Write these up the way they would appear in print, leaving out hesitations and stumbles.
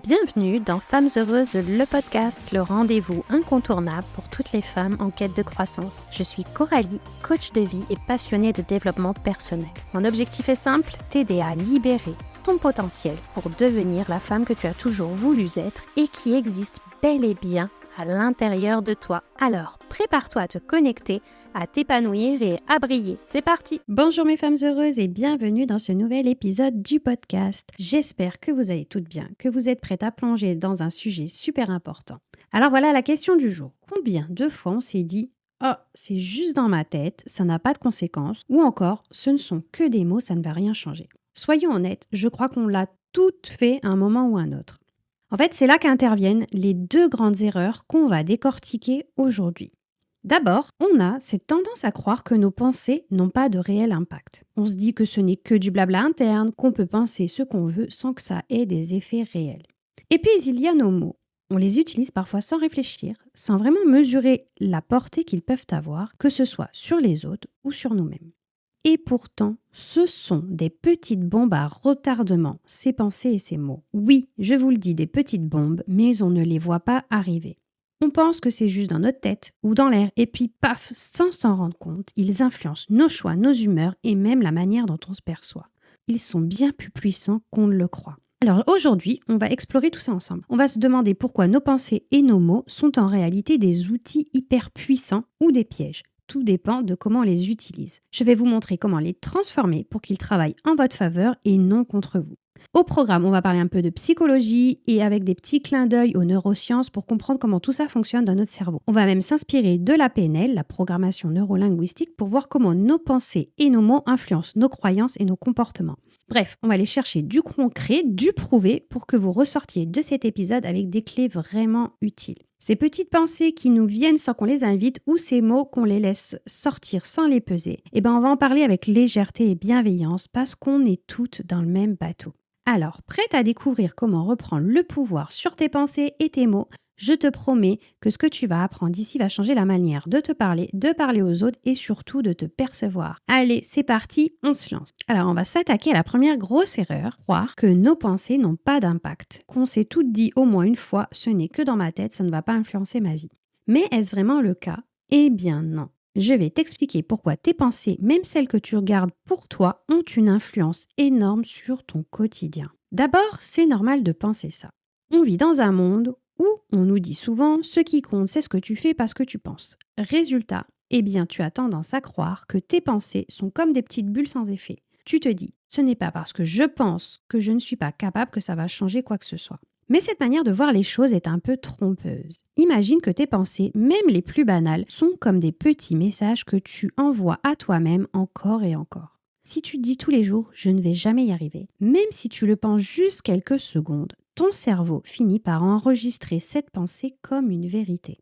Bienvenue dans Femmes Heureuses, le podcast, le rendez-vous incontournable pour toutes les femmes en quête de croissance. Je suis Coralie, coach de vie et passionnée de développement personnel. Mon objectif est simple, t'aider à libérer ton potentiel pour devenir la femme que tu as toujours voulu être et qui existe bel et bien à l'intérieur de toi. Alors, prépare-toi à te connecter, à t'épanouir et à briller. C'est parti! Bonjour mes femmes heureuses et bienvenue dans ce nouvel épisode du podcast. J'espère que vous allez toutes bien, que vous êtes prêtes à plonger dans un sujet super important. Alors voilà la question du jour. Combien de fois on s'est dit « Oh, c'est juste dans ma tête, ça n'a pas de conséquences » ou encore « Ce ne sont que des mots, ça ne va rien changer ». Soyons honnêtes, je crois qu'on l'a toutes fait à un moment ou un autre. En fait, c'est là qu'interviennent les deux grandes erreurs qu'on va décortiquer aujourd'hui. D'abord, on a cette tendance à croire que nos pensées n'ont pas de réel impact. On se dit que ce n'est que du blabla interne, qu'on peut penser ce qu'on veut sans que ça ait des effets réels. Et puis, il y a nos mots. On les utilise parfois sans réfléchir, sans vraiment mesurer la portée qu'ils peuvent avoir, que ce soit sur les autres ou sur nous-mêmes. Et pourtant, ce sont des petites bombes à retardement, ces pensées et ces mots. Oui, je vous le dis, des petites bombes, mais on ne les voit pas arriver. On pense que c'est juste dans notre tête ou dans l'air, et puis paf, sans s'en rendre compte, ils influencent nos choix, nos humeurs et même la manière dont on se perçoit. Ils sont bien plus puissants qu'on ne le croit. Alors aujourd'hui, on va explorer tout ça ensemble. On va se demander pourquoi nos pensées et nos mots sont en réalité des outils hyper puissants ou des pièges. Tout dépend de comment on les utilise. Je vais vous montrer comment les transformer pour qu'ils travaillent en votre faveur et non contre vous. Au programme, on va parler un peu de psychologie et avec des petits clins d'œil aux neurosciences pour comprendre comment tout ça fonctionne dans notre cerveau. On va même s'inspirer de la PNL, la programmation neurolinguistique, pour voir comment nos pensées et nos mots influencent nos croyances et nos comportements. Bref, on va aller chercher du concret, du prouvé pour que vous ressortiez de cet épisode avec des clés vraiment utiles. Ces petites pensées qui nous viennent sans qu'on les invite ou ces mots qu'on les laisse sortir sans les peser, on va en parler avec légèreté et bienveillance parce qu'on est toutes dans le même bateau. Alors, prête à découvrir comment reprendre le pouvoir sur tes pensées et tes mots, je te promets que ce que tu vas apprendre d'ici va changer la manière de te parler, de parler aux autres et surtout de te percevoir. Allez, c'est parti, on se lance. Alors, on va s'attaquer à la première grosse erreur, croire que nos pensées n'ont pas d'impact. Qu'on s'est toutes dit au moins une fois, ce n'est que dans ma tête, ça ne va pas influencer ma vie. Mais est-ce vraiment le cas? Eh bien non. Je vais t'expliquer pourquoi tes pensées, même celles que tu regardes pour toi, ont une influence énorme sur ton quotidien. D'abord, c'est normal de penser ça. On vit dans un monde où on nous dit souvent « ce qui compte, c'est ce que tu fais parce que tu penses ». Résultat, tu as tendance à croire que tes pensées sont comme des petites bulles sans effet. Tu te dis « ce n'est pas parce que je pense que je ne suis pas capable que ça va changer quoi que ce soit ». Mais cette manière de voir les choses est un peu trompeuse. Imagine que tes pensées, même les plus banales, sont comme des petits messages que tu envoies à toi-même encore et encore. Si tu te dis tous les jours « je ne vais jamais y arriver », même si tu le penses juste quelques secondes, ton cerveau finit par enregistrer cette pensée comme une vérité.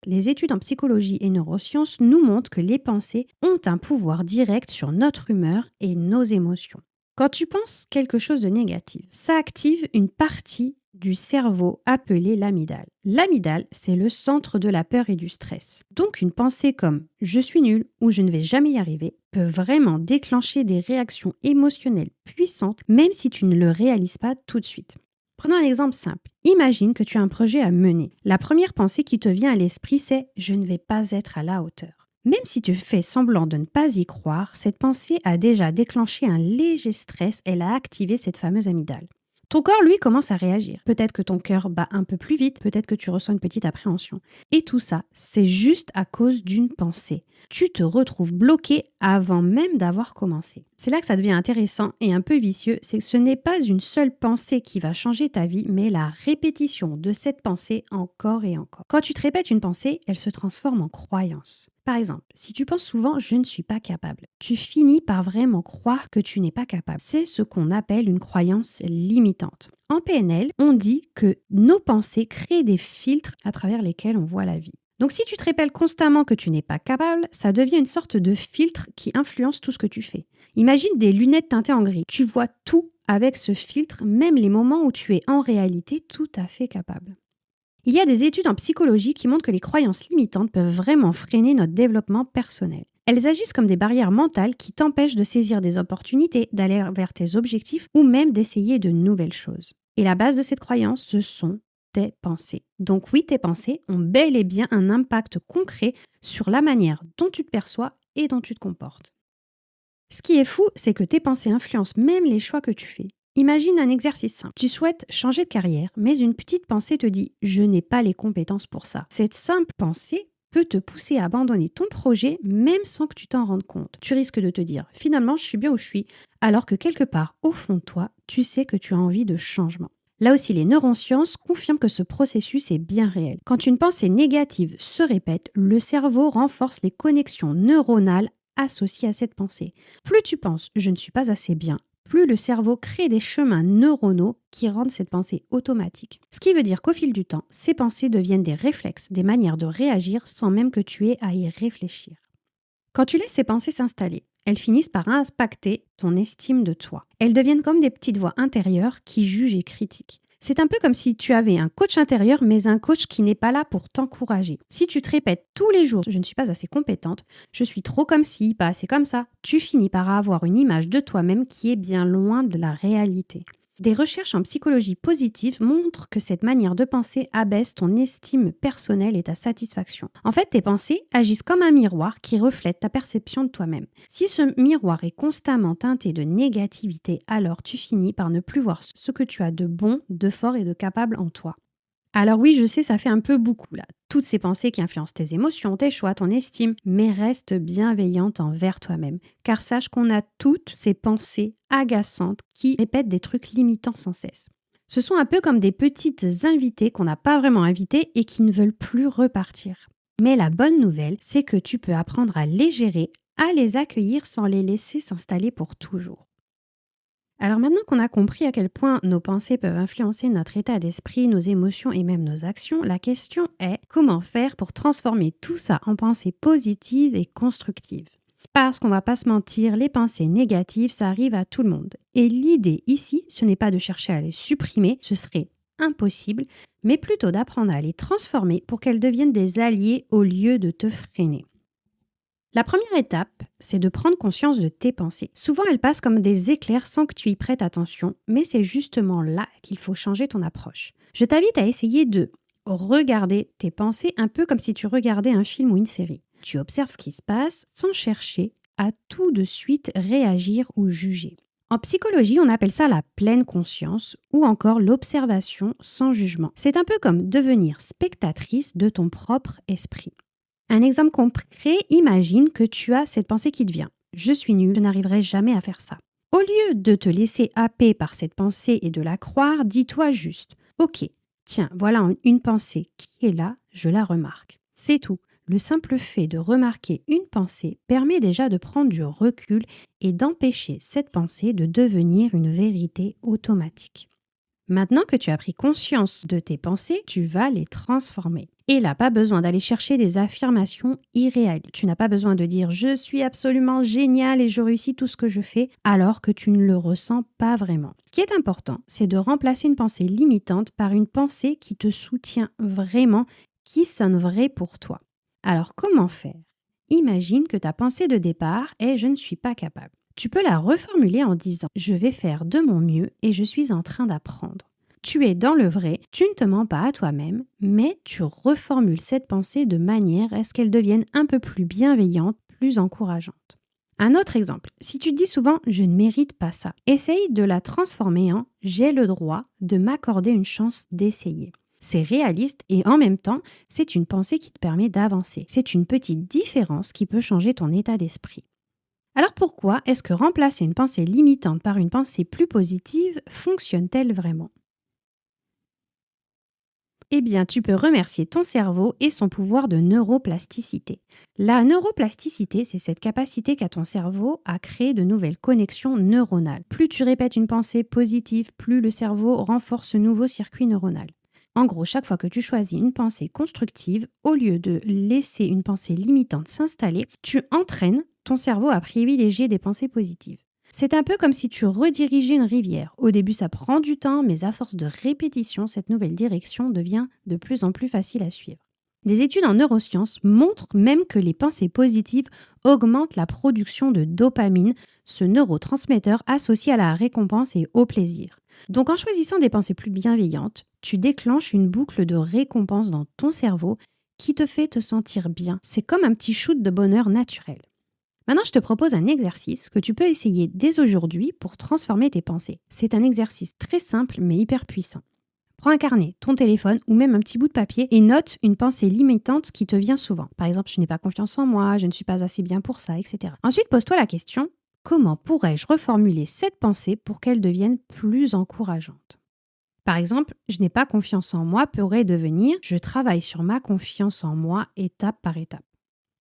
Les études en psychologie et neurosciences nous montrent que les pensées ont un pouvoir direct sur notre humeur et nos émotions. Quand tu penses quelque chose de négatif, ça active une partie du cerveau appelée l'amygdale. L'amygdale, c'est le centre de la peur et du stress. Donc une pensée comme « je suis nul » ou « je ne vais jamais y arriver » peut vraiment déclencher des réactions émotionnelles puissantes même si tu ne le réalises pas tout de suite. Prenons un exemple simple. Imagine que tu as un projet à mener. La première pensée qui te vient à l'esprit, c'est « je ne vais pas être à la hauteur ». Même si tu fais semblant de ne pas y croire, cette pensée a déjà déclenché un léger stress, elle a activé cette fameuse amygdale. Ton corps, lui, commence à réagir. Peut-être que ton cœur bat un peu plus vite, peut-être que tu ressens une petite appréhension. Et tout ça, c'est juste à cause d'une pensée. Tu te retrouves bloqué avant même d'avoir commencé. C'est là que ça devient intéressant et un peu vicieux, c'est que ce n'est pas une seule pensée qui va changer ta vie, mais la répétition de cette pensée encore et encore. Quand tu te répètes une pensée, elle se transforme en croyance. Par exemple, si tu penses souvent « je ne suis pas capable », tu finis par vraiment croire que tu n'es pas capable. C'est ce qu'on appelle une croyance limitante. En PNL, on dit que nos pensées créent des filtres à travers lesquels on voit la vie. Donc si tu te répètes constamment que tu n'es pas capable, ça devient une sorte de filtre qui influence tout ce que tu fais. Imagine des lunettes teintées en gris. Tu vois tout avec ce filtre, même les moments où tu es en réalité tout à fait capable. Il y a des études en psychologie qui montrent que les croyances limitantes peuvent vraiment freiner notre développement personnel. Elles agissent comme des barrières mentales qui t'empêchent de saisir des opportunités, d'aller vers tes objectifs ou même d'essayer de nouvelles choses. Et la base de cette croyance, ce sont tes pensées. Donc oui, tes pensées ont bel et bien un impact concret sur la manière dont tu te perçois et dont tu te comportes. Ce qui est fou, c'est que tes pensées influencent même les choix que tu fais. Imagine un exercice simple. Tu souhaites changer de carrière, mais une petite pensée te dit « je n'ai pas les compétences pour ça ». Cette simple pensée peut te pousser à abandonner ton projet même sans que tu t'en rendes compte. Tu risques de te dire « finalement, je suis bien où je suis », alors que quelque part, au fond de toi, tu sais que tu as envie de changement. Là aussi, les neurosciences confirment que ce processus est bien réel. Quand une pensée négative se répète, le cerveau renforce les connexions neuronales associées à cette pensée. Plus tu penses « je ne suis pas assez bien », plus le cerveau crée des chemins neuronaux qui rendent cette pensée automatique. Ce qui veut dire qu'au fil du temps, ces pensées deviennent des réflexes, des manières de réagir sans même que tu aies à y réfléchir. Quand tu laisses ces pensées s'installer, elles finissent par impacter ton estime de toi. Elles deviennent comme des petites voix intérieures qui jugent et critiquent. C'est un peu comme si tu avais un coach intérieur, mais un coach qui n'est pas là pour t'encourager. Si tu te répètes tous les jours « je ne suis pas assez compétente »,« je suis trop comme ci, pas assez comme ça », tu finis par avoir une image de toi-même qui est bien loin de la réalité. Des recherches en psychologie positive montrent que cette manière de penser abaisse ton estime personnelle et ta satisfaction. En fait, tes pensées agissent comme un miroir qui reflète ta perception de toi-même. Si ce miroir est constamment teinté de négativité, alors tu finis par ne plus voir ce que tu as de bon, de fort et de capable en toi. Alors oui, je sais, ça fait un peu beaucoup là. Toutes ces pensées qui influencent tes émotions, tes choix, ton estime, mais reste bienveillante envers toi-même. Car sache qu'on a toutes ces pensées agaçantes qui répètent des trucs limitants sans cesse. Ce sont un peu comme des petites invitées qu'on n'a pas vraiment invitées et qui ne veulent plus repartir. Mais la bonne nouvelle, c'est que tu peux apprendre à les gérer, à les accueillir sans les laisser s'installer pour toujours. Alors maintenant qu'on a compris à quel point nos pensées peuvent influencer notre état d'esprit, nos émotions et même nos actions, la question est comment faire pour transformer tout ça en pensées positives et constructives. Parce qu'on va pas se mentir, les pensées négatives, ça arrive à tout le monde. Et l'idée ici, ce n'est pas de chercher à les supprimer, ce serait impossible, mais plutôt d'apprendre à les transformer pour qu'elles deviennent des alliés au lieu de te freiner. La première étape, c'est de prendre conscience de tes pensées. Souvent, elles passent comme des éclairs sans que tu y prêtes attention, mais c'est justement là qu'il faut changer ton approche. Je t'invite à essayer de regarder tes pensées un peu comme si tu regardais un film ou une série. Tu observes ce qui se passe sans chercher à tout de suite réagir ou juger. En psychologie, on appelle ça la pleine conscience ou encore l'observation sans jugement. C'est un peu comme devenir spectatrice de ton propre esprit. Un exemple concret, imagine que tu as cette pensée qui te vient. Je suis nulle, je n'arriverai jamais à faire ça. Au lieu de te laisser happer par cette pensée et de la croire, dis-toi juste « Ok, tiens, voilà une pensée qui est là, je la remarque. » C'est tout. Le simple fait de remarquer une pensée permet déjà de prendre du recul et d'empêcher cette pensée de devenir une vérité automatique. Maintenant que tu as pris conscience de tes pensées, tu vas les transformer. Et là, pas besoin d'aller chercher des affirmations irréelles. Tu n'as pas besoin de dire « je suis absolument génial et je réussis tout ce que je fais » alors que tu ne le ressens pas vraiment. Ce qui est important, c'est de remplacer une pensée limitante par une pensée qui te soutient vraiment, qui sonne vrai pour toi. Alors comment faire ? Imagine que ta pensée de départ est « je ne suis pas capable ». Tu peux la reformuler en disant « je vais faire de mon mieux et je suis en train d'apprendre ». Tu es dans le vrai, tu ne te mens pas à toi-même, mais tu reformules cette pensée de manière à ce qu'elle devienne un peu plus bienveillante, plus encourageante. Un autre exemple, si tu te dis souvent « je ne mérite pas ça », essaye de la transformer en « j'ai le droit de m'accorder une chance d'essayer ». C'est réaliste et en même temps, c'est une pensée qui te permet d'avancer. C'est une petite différence qui peut changer ton état d'esprit. Alors pourquoi est-ce que remplacer une pensée limitante par une pensée plus positive fonctionne-t-elle vraiment ? Eh bien, tu peux remercier ton cerveau et son pouvoir de neuroplasticité. La neuroplasticité, c'est cette capacité qu'a ton cerveau à créer de nouvelles connexions neuronales. Plus tu répètes une pensée positive, plus le cerveau renforce ce nouveau circuit neuronal. En gros, chaque fois que tu choisis une pensée constructive, au lieu de laisser une pensée limitante s'installer, tu entraînes ton cerveau à privilégier des pensées positives. C'est un peu comme si tu redirigeais une rivière. Au début, ça prend du temps, mais à force de répétition, cette nouvelle direction devient de plus en plus facile à suivre. Des études en neurosciences montrent même que les pensées positives augmentent la production de dopamine, ce neurotransmetteur associé à la récompense et au plaisir. Donc en choisissant des pensées plus bienveillantes, tu déclenches une boucle de récompense dans ton cerveau qui te fait te sentir bien. C'est comme un petit shoot de bonheur naturel. Maintenant, je te propose un exercice que tu peux essayer dès aujourd'hui pour transformer tes pensées. C'est un exercice très simple mais hyper puissant. Prends un carnet, ton téléphone ou même un petit bout de papier et note une pensée limitante qui te vient souvent. Par exemple, je n'ai pas confiance en moi, je ne suis pas assez bien pour ça, etc. Ensuite, pose-toi la question, comment pourrais-je reformuler cette pensée pour qu'elle devienne plus encourageante ? Par exemple, je n'ai pas confiance en moi pourrait devenir je travaille sur ma confiance en moi étape par étape.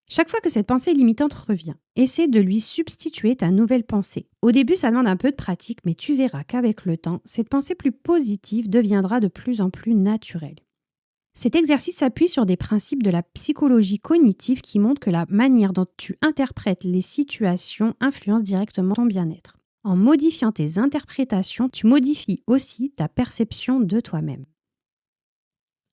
Chaque fois que cette pensée limitante revient, essaie de lui substituer ta nouvelle pensée. Au début, ça demande un peu de pratique, mais tu verras qu'avec le temps, cette pensée plus positive deviendra de plus en plus naturelle. Cet exercice s'appuie sur des principes de la psychologie cognitive qui montrent que la manière dont tu interprètes les situations influence directement ton bien-être. En modifiant tes interprétations, tu modifies aussi ta perception de toi-même.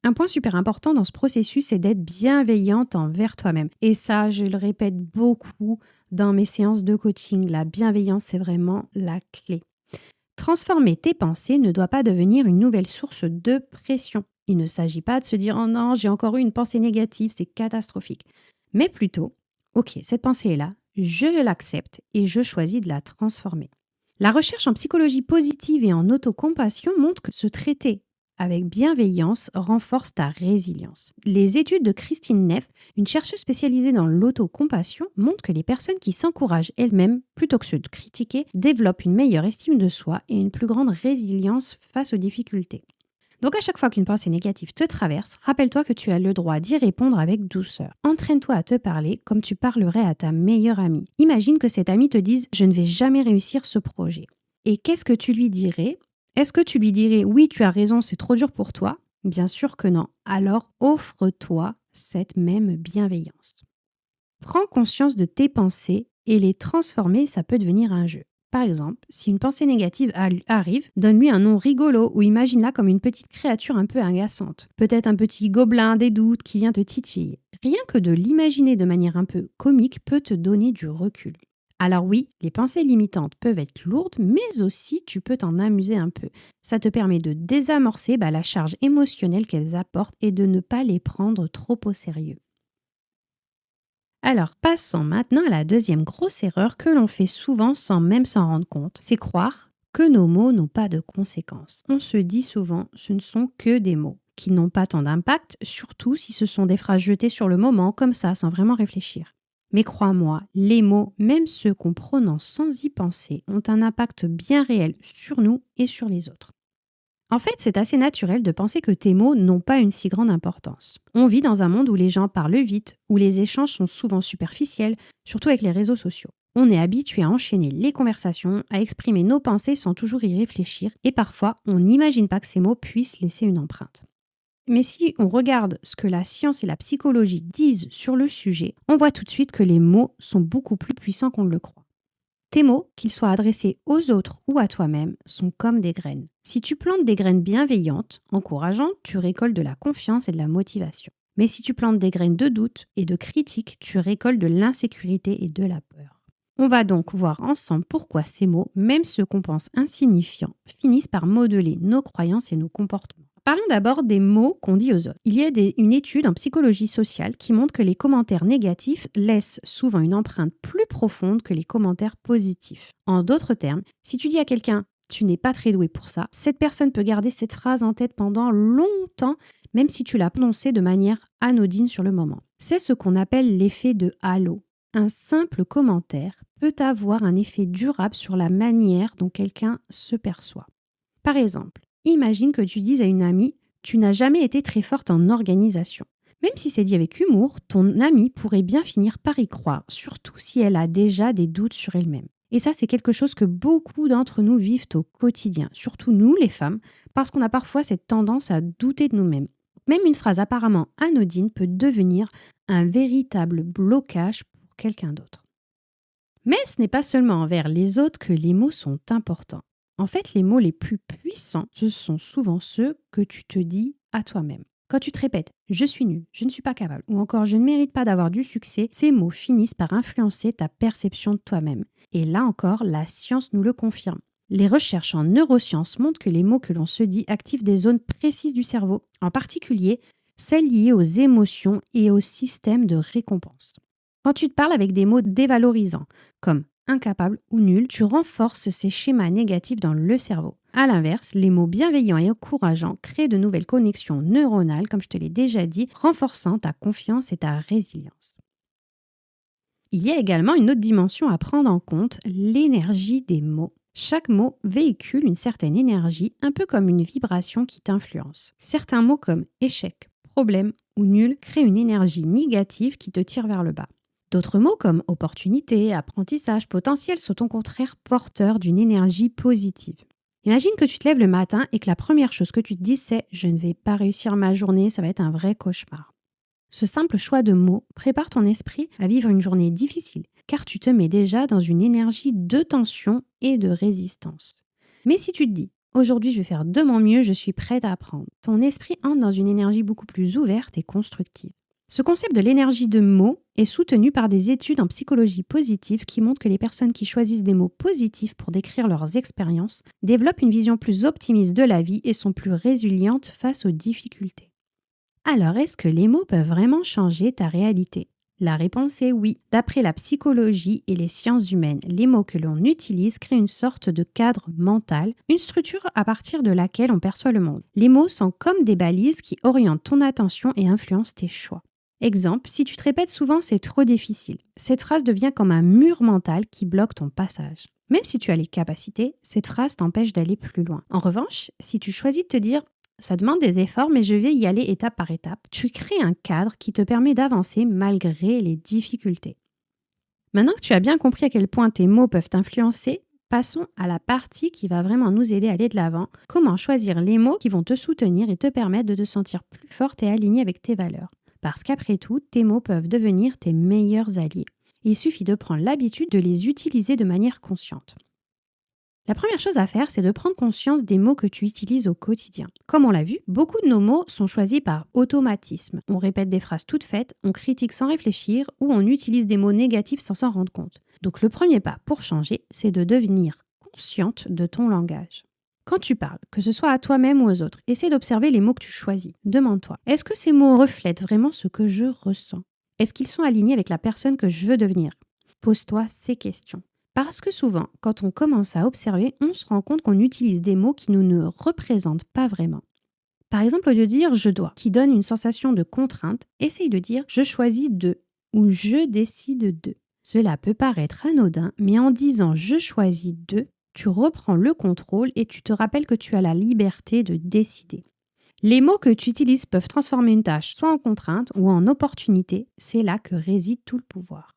Un point super important dans ce processus, c'est d'être bienveillante envers toi-même. Et ça, je le répète beaucoup dans mes séances de coaching. La bienveillance, c'est vraiment la clé. Transformer tes pensées ne doit pas devenir une nouvelle source de pression. Il ne s'agit pas de se dire « Oh non, j'ai encore eu une pensée négative, c'est catastrophique ». Mais plutôt « Ok, cette pensée est là, je l'accepte et je choisis de la transformer ». La recherche en psychologie positive et en autocompassion montre que se traiter avec bienveillance renforce ta résilience. Les études de Christine Neff, une chercheuse spécialisée dans l'autocompassion, montrent que les personnes qui s'encouragent elles-mêmes, plutôt que de critiquer, développent une meilleure estime de soi et une plus grande résilience face aux difficultés. Donc à chaque fois qu'une pensée négative te traverse, rappelle-toi que tu as le droit d'y répondre avec douceur. Entraîne-toi à te parler comme tu parlerais à ta meilleure amie. Imagine que cette amie te dise « Je ne vais jamais réussir ce projet ». Et qu'est-ce que tu lui dirais ? Est-ce que tu lui dirais « Oui, tu as raison, c'est trop dur pour toi ?» Bien sûr que non. Alors offre-toi cette même bienveillance. Prends conscience de tes pensées et les transformer, ça peut devenir un jeu. Par exemple, si une pensée négative arrive, donne-lui un nom rigolo ou imagine-la comme une petite créature un peu agaçante. Peut-être un petit gobelin des doutes qui vient te titiller. Rien que de l'imaginer de manière un peu comique peut te donner du recul. Alors oui, les pensées limitantes peuvent être lourdes, mais aussi tu peux t'en amuser un peu. Ça te permet de désamorcer la charge émotionnelle qu'elles apportent et de ne pas les prendre trop au sérieux. Alors, passons maintenant à la deuxième grosse erreur que l'on fait souvent sans même s'en rendre compte, c'est croire que nos mots n'ont pas de conséquences. On se dit souvent, ce ne sont que des mots, qui n'ont pas tant d'impact, surtout si ce sont des phrases jetées sur le moment, comme ça, sans vraiment réfléchir. Mais crois-moi, les mots, même ceux qu'on prononce sans y penser, ont un impact bien réel sur nous et sur les autres. En fait, c'est assez naturel de penser que tes mots n'ont pas une si grande importance. On vit dans un monde où les gens parlent vite, où les échanges sont souvent superficiels, surtout avec les réseaux sociaux. On est habitué à enchaîner les conversations, à exprimer nos pensées sans toujours y réfléchir, et parfois, on n'imagine pas que ces mots puissent laisser une empreinte. Mais si on regarde ce que la science et la psychologie disent sur le sujet, on voit tout de suite que les mots sont beaucoup plus puissants qu'on ne le croit. Tes mots, qu'ils soient adressés aux autres ou à toi-même, sont comme des graines. Si tu plantes des graines bienveillantes, encourageantes, tu récoltes de la confiance et de la motivation. Mais si tu plantes des graines de doute et de critique, tu récoltes de l'insécurité et de la peur. On va donc voir ensemble pourquoi ces mots, même ceux qu'on pense insignifiants, finissent par modeler nos croyances et nos comportements. Parlons d'abord des mots qu'on dit aux autres. Il y a une étude en psychologie sociale qui montre que les commentaires négatifs laissent souvent une empreinte plus profonde que les commentaires positifs. En d'autres termes, si tu dis à quelqu'un « tu n'es pas très doué pour ça », cette personne peut garder cette phrase en tête pendant longtemps, même si tu l'as prononcée de manière anodine sur le moment. C'est ce qu'on appelle l'effet de halo. Un simple commentaire peut avoir un effet durable sur la manière dont quelqu'un se perçoit. Par exemple, imagine que tu dises à une amie « tu n'as jamais été très forte en organisation ». Même si c'est dit avec humour, ton amie pourrait bien finir par y croire, surtout si elle a déjà des doutes sur elle-même. Et ça, c'est quelque chose que beaucoup d'entre nous vivent au quotidien, surtout nous les femmes, parce qu'on a parfois cette tendance à douter de nous-mêmes. Même une phrase apparemment anodine peut devenir un véritable blocage pour quelqu'un d'autre. Mais ce n'est pas seulement envers les autres que les mots sont importants. En fait, les mots les plus puissants, ce sont souvent ceux que tu te dis à toi-même. Quand tu te répètes « je suis nul, je ne suis pas capable » ou encore « je ne mérite pas d'avoir du succès », ces mots finissent par influencer ta perception de toi-même. Et là encore, la science nous le confirme. Les recherches en neurosciences montrent que les mots que l'on se dit activent des zones précises du cerveau, en particulier celles liées aux émotions et au système de récompense. Quand tu te parles avec des mots dévalorisants, comme incapable ou nul, tu renforces ces schémas négatifs dans le cerveau. A l'inverse, les mots bienveillants et encourageants créent de nouvelles connexions neuronales, comme je te l'ai déjà dit, renforçant ta confiance et ta résilience. Il y a également une autre dimension à prendre en compte, l'énergie des mots. Chaque mot véhicule une certaine énergie, un peu comme une vibration qui t'influence. Certains mots comme échec, problème ou nul créent une énergie négative qui te tire vers le bas. D'autres mots comme opportunité, apprentissage, potentiel sont au contraire porteurs d'une énergie positive. Imagine que tu te lèves le matin et que la première chose que tu te dis c'est « je ne vais pas réussir ma journée, ça va être un vrai cauchemar ». Ce simple choix de mots prépare ton esprit à vivre une journée difficile, car tu te mets déjà dans une énergie de tension et de résistance. Mais si tu te dis « aujourd'hui je vais faire de mon mieux, je suis prête à apprendre », ton esprit entre dans une énergie beaucoup plus ouverte et constructive. Ce concept de l'énergie de mots est soutenu par des études en psychologie positive qui montrent que les personnes qui choisissent des mots positifs pour décrire leurs expériences développent une vision plus optimiste de la vie et sont plus résilientes face aux difficultés. Alors, est-ce que les mots peuvent vraiment changer ta réalité ? La réponse est oui. D'après la psychologie et les sciences humaines, les mots que l'on utilise créent une sorte de cadre mental, une structure à partir de laquelle on perçoit le monde. Les mots sont comme des balises qui orientent ton attention et influencent tes choix. Exemple, si tu te répètes souvent « c'est trop difficile », cette phrase devient comme un mur mental qui bloque ton passage. Même si tu as les capacités, cette phrase t'empêche d'aller plus loin. En revanche, si tu choisis de te dire « ça demande des efforts, mais je vais y aller étape par étape », tu crées un cadre qui te permet d'avancer malgré les difficultés. Maintenant que tu as bien compris à quel point tes mots peuvent t'influencer, passons à la partie qui va vraiment nous aider à aller de l'avant. Comment choisir les mots qui vont te soutenir et te permettre de te sentir plus forte et alignée avec tes valeurs. Parce qu'après tout, tes mots peuvent devenir tes meilleurs alliés. Il suffit de prendre l'habitude de les utiliser de manière consciente. La première chose à faire, c'est de prendre conscience des mots que tu utilises au quotidien. Comme on l'a vu, beaucoup de nos mots sont choisis par automatisme. On répète des phrases toutes faites, on critique sans réfléchir ou on utilise des mots négatifs sans s'en rendre compte. Donc le premier pas pour changer, c'est de devenir consciente de ton langage. Quand tu parles, que ce soit à toi-même ou aux autres, essaie d'observer les mots que tu choisis. Demande-toi, est-ce que ces mots reflètent vraiment ce que je ressens ? Est-ce qu'ils sont alignés avec la personne que je veux devenir ? Pose-toi ces questions. Parce que souvent, quand on commence à observer, on se rend compte qu'on utilise des mots qui nous ne représentent pas vraiment. Par exemple, au lieu de dire « je dois », qui donne une sensation de contrainte, essaye de dire « je choisis de » ou « je décide de ». Cela peut paraître anodin, mais en disant « je choisis de », tu reprends le contrôle et tu te rappelles que tu as la liberté de décider. Les mots que tu utilises peuvent transformer une tâche soit en contrainte ou en opportunité. C'est là que réside tout le pouvoir.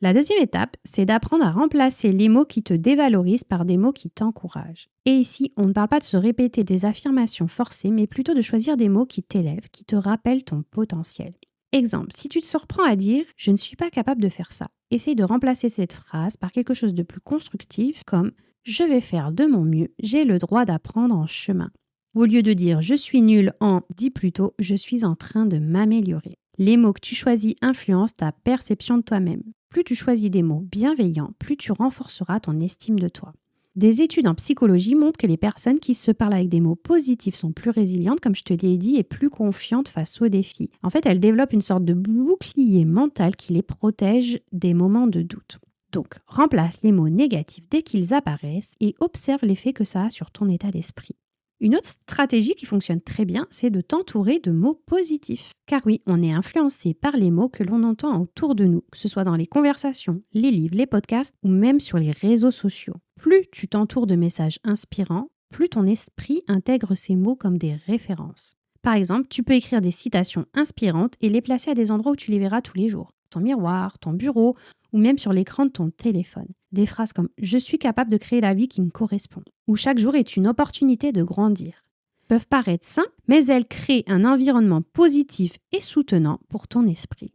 La deuxième étape, c'est d'apprendre à remplacer les mots qui te dévalorisent par des mots qui t'encouragent. Et ici, on ne parle pas de se répéter des affirmations forcées, mais plutôt de choisir des mots qui t'élèvent, qui te rappellent ton potentiel. Exemple, si tu te surprends à dire « je ne suis pas capable de faire ça », essaye de remplacer cette phrase par quelque chose de plus constructif comme « je vais faire de mon mieux, j'ai le droit d'apprendre en chemin ». Au lieu de dire « je suis nul en », dis plutôt « je suis en train de m'améliorer ». Les mots que tu choisis influencent ta perception de toi-même. Plus tu choisis des mots bienveillants, plus tu renforceras ton estime de toi. Des études en psychologie montrent que les personnes qui se parlent avec des mots positifs sont plus résilientes, comme je te l'ai dit, et plus confiantes face aux défis. En fait, elles développent une sorte de bouclier mental qui les protège des moments de doute. Donc, remplace les mots négatifs dès qu'ils apparaissent et observe l'effet que ça a sur ton état d'esprit. Une autre stratégie qui fonctionne très bien, c'est de t'entourer de mots positifs. Car oui, on est influencé par les mots que l'on entend autour de nous, que ce soit dans les conversations, les livres, les podcasts ou même sur les réseaux sociaux. Plus tu t'entoures de messages inspirants, plus ton esprit intègre ces mots comme des références. Par exemple, tu peux écrire des citations inspirantes et les placer à des endroits où tu les verras tous les jours. Ton miroir, ton bureau ou même sur l'écran de ton téléphone. Des phrases comme « je suis capable de créer la vie qui me correspond » ou « chaque jour est une opportunité de grandir » peuvent paraître simples, mais elles créent un environnement positif et soutenant pour ton esprit.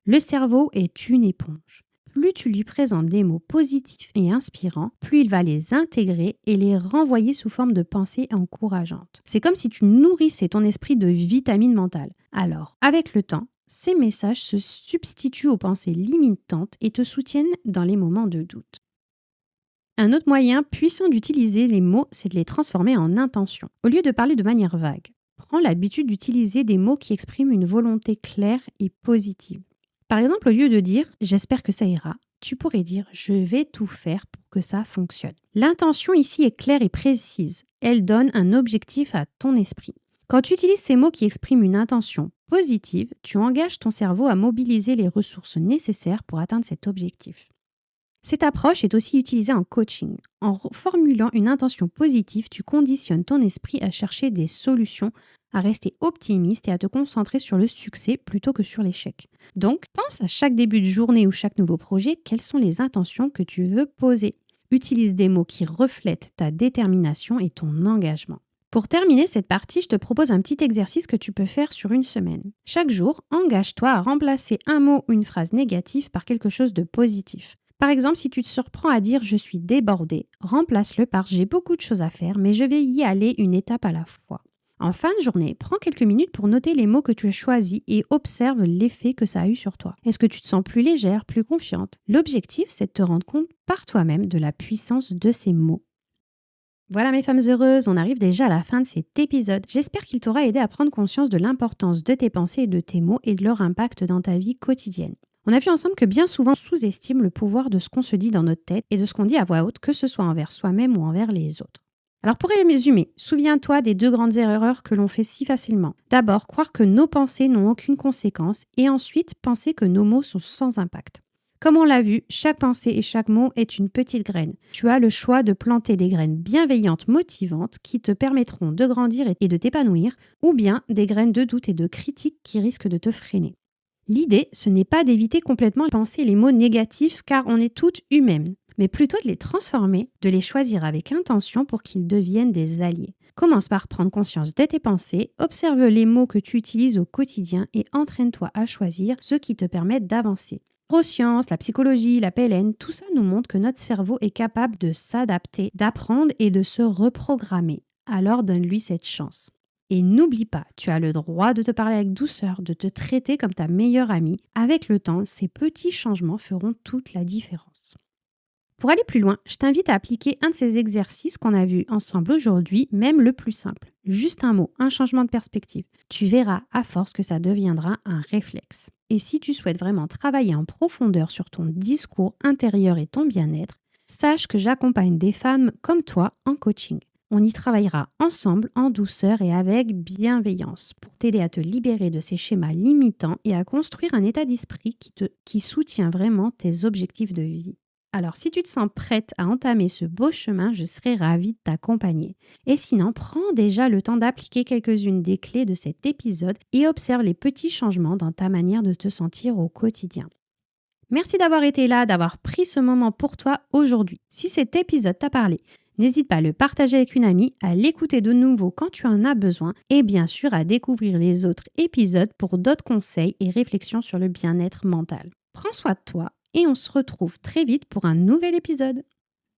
Le cerveau est une éponge. Plus tu lui présentes des mots positifs et inspirants, plus il va les intégrer et les renvoyer sous forme de pensées encourageantes. C'est comme si tu nourrissais ton esprit de vitamines mentales. Alors, avec le temps, ces messages se substituent aux pensées limitantes et te soutiennent dans les moments de doute. Un autre moyen puissant d'utiliser les mots, c'est de les transformer en intentions. Au lieu de parler de manière vague, prends l'habitude d'utiliser des mots qui expriment une volonté claire et positive. Par exemple, au lieu de dire « j'espère que ça ira », tu pourrais dire « je vais tout faire pour que ça fonctionne ». L'intention ici est claire et précise. Elle donne un objectif à ton esprit. Quand tu utilises ces mots qui expriment une intention positive, tu engages ton cerveau à mobiliser les ressources nécessaires pour atteindre cet objectif. Cette approche est aussi utilisée en coaching. En formulant une intention positive, tu conditionnes ton esprit à chercher des solutions, à rester optimiste et à te concentrer sur le succès plutôt que sur l'échec. Donc, pense à chaque début de journée ou chaque nouveau projet, quelles sont les intentions que tu veux poser. Utilise des mots qui reflètent ta détermination et ton engagement. Pour terminer cette partie, je te propose un petit exercice que tu peux faire sur une semaine. Chaque jour, engage-toi à remplacer un mot ou une phrase négative par quelque chose de positif. Par exemple, si tu te surprends à dire « je suis débordé », remplace-le par « j'ai beaucoup de choses à faire, mais je vais y aller une étape à la fois ». En fin de journée, prends quelques minutes pour noter les mots que tu as choisis et observe l'effet que ça a eu sur toi. Est-ce que tu te sens plus légère, plus confiante ? L'objectif, c'est de te rendre compte par toi-même de la puissance de ces mots. Voilà mes femmes heureuses, on arrive déjà à la fin de cet épisode. J'espère qu'il t'aura aidé à prendre conscience de l'importance de tes pensées et de tes mots et de leur impact dans ta vie quotidienne. On a vu ensemble que bien souvent on sous-estime le pouvoir de ce qu'on se dit dans notre tête et de ce qu'on dit à voix haute, que ce soit envers soi-même ou envers les autres. Alors pour résumer, souviens-toi des 2 grandes erreurs que l'on fait si facilement. D'abord, croire que nos pensées n'ont aucune conséquence et ensuite penser que nos mots sont sans impact. Comme on l'a vu, chaque pensée et chaque mot est une petite graine. Tu as le choix de planter des graines bienveillantes, motivantes, qui te permettront de grandir et de t'épanouir, ou bien des graines de doute et de critique qui risquent de te freiner. L'idée, ce n'est pas d'éviter complètement de penser les mots négatifs car on est toutes humaines, mais plutôt de les transformer, de les choisir avec intention pour qu'ils deviennent des alliés. Commence par prendre conscience de tes pensées, observe les mots que tu utilises au quotidien et entraîne-toi à choisir ceux qui te permettent d'avancer. La neurosciences, la psychologie, la PLN, tout ça nous montre que notre cerveau est capable de s'adapter, d'apprendre et de se reprogrammer. Alors donne-lui cette chance. Et n'oublie pas, tu as le droit de te parler avec douceur, de te traiter comme ta meilleure amie. Avec le temps, ces petits changements feront toute la différence. Pour aller plus loin, je t'invite à appliquer un de ces exercices qu'on a vus ensemble aujourd'hui, même le plus simple. Juste un mot, un changement de perspective. Tu verras à force que ça deviendra un réflexe. Et si tu souhaites vraiment travailler en profondeur sur ton discours intérieur et ton bien-être, sache que j'accompagne des femmes comme toi en coaching. On y travaillera ensemble en douceur et avec bienveillance pour t'aider à te libérer de ces schémas limitants et à construire un état d'esprit qui soutient vraiment tes objectifs de vie. Alors si tu te sens prête à entamer ce beau chemin, je serai ravie de t'accompagner. Et sinon, prends déjà le temps d'appliquer quelques-unes des clés de cet épisode et observe les petits changements dans ta manière de te sentir au quotidien. Merci d'avoir été là, d'avoir pris ce moment pour toi aujourd'hui. Si cet épisode t'a parlé, n'hésite pas à le partager avec une amie, à l'écouter de nouveau quand tu en as besoin et bien sûr à découvrir les autres épisodes pour d'autres conseils et réflexions sur le bien-être mental. Prends soin de toi et on se retrouve très vite pour un nouvel épisode.